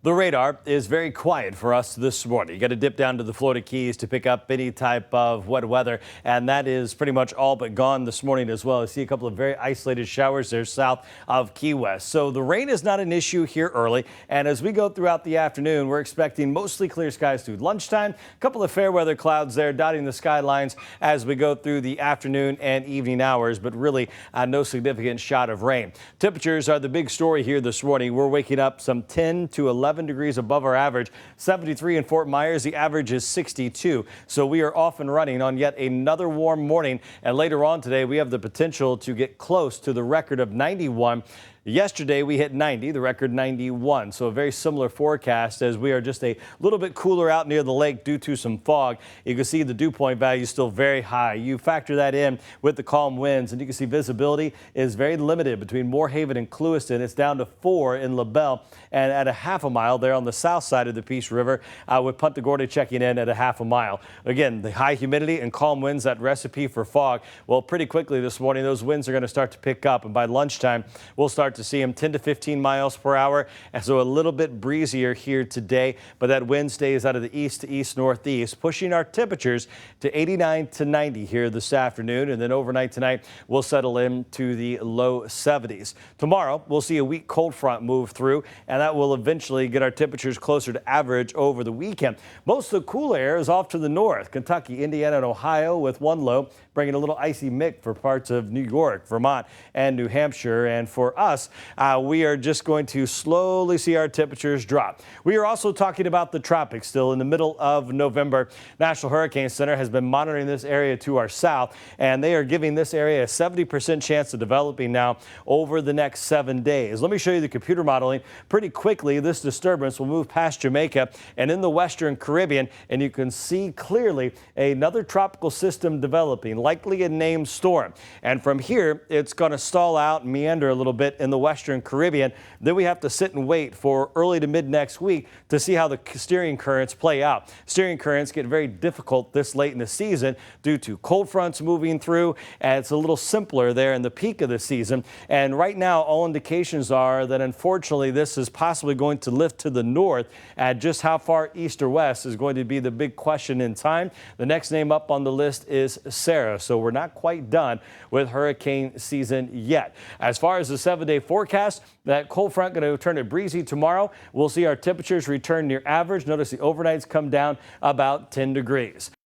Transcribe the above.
The radar is very quiet for us this morning. You got to dip down to the Florida Keys to pick up any type of wet weather, and that is pretty much all but gone this morning as well. I see a couple of very isolated showers there south of Key West. So the rain is not an issue here early, and as we go throughout the afternoon, we're expecting mostly clear skies through lunchtime. A couple of fair weather clouds there dotting the skylines as we go through the afternoon and evening hours, but really no significant shot of rain. Temperatures are the big story here this morning. We're waking up some 10 to 11 degrees above our average. 73 in Fort Myers. The average is 62. So we are off and running on yet another warm morning. And later on today, we have the potential to get close to the record of 91. Yesterday, we hit 90, the record 91. So a very similar forecast as we are just a little bit cooler out near the lake due to some fog. You can see the dew point value is still very high. You factor that in with the calm winds, and you can see visibility is very limited between Moorhaven and Clewiston. It's down to 4 in LaBelle, and at a half a mile there on the south side of the Peace River with Punta Gorda checking in at a half a mile. Again, the high humidity and calm winds, that recipe for fog. Well, pretty quickly this morning, those winds are going to start to pick up, and by lunchtime, we'll start to see them 10 to 15 miles per hour. And so a little bit breezier here today, but that wind stays out of the east to east northeast, pushing our temperatures to 89 to 90 here this afternoon. And then overnight tonight, we'll settle into the low 70s. Tomorrow, we'll see a weak cold front move through, and that will eventually get our temperatures closer to average over the weekend. Most of the cool air is off to the north, Kentucky, Indiana, and Ohio, with one low bringing a little icy mix for parts of New York, Vermont, and New Hampshire. And for us, we are just going to slowly see our temperatures drop. We are also talking about the tropics still in the middle of November. National Hurricane Center has been monitoring this area to our south, and they are giving this area a 70% chance of developing now over the next 7 days. Let me show you the computer modeling. Pretty quickly, this disturbance will move past Jamaica and in the western Caribbean, and you can see clearly another tropical system developing, likely a named storm. And from here, it's going to stall out and meander a little bit in the western Caribbean. Then we have to sit and wait for early to mid next week to see how the steering currents play out. Steering currents get very difficult this late in the season due to cold fronts moving through, and it's a little simpler there in the peak of the season. And right now, all indications are that unfortunately this is possibly going to lift to the north. At just how far east or west is going to be the big question in time. The next name up on the list is Sarah, so we're not quite done with hurricane season yet. As far as the 7-day forecast, that cold front going to turn it breezy tomorrow. We'll see our temperatures return near average. Notice the overnights come down about 10 degrees.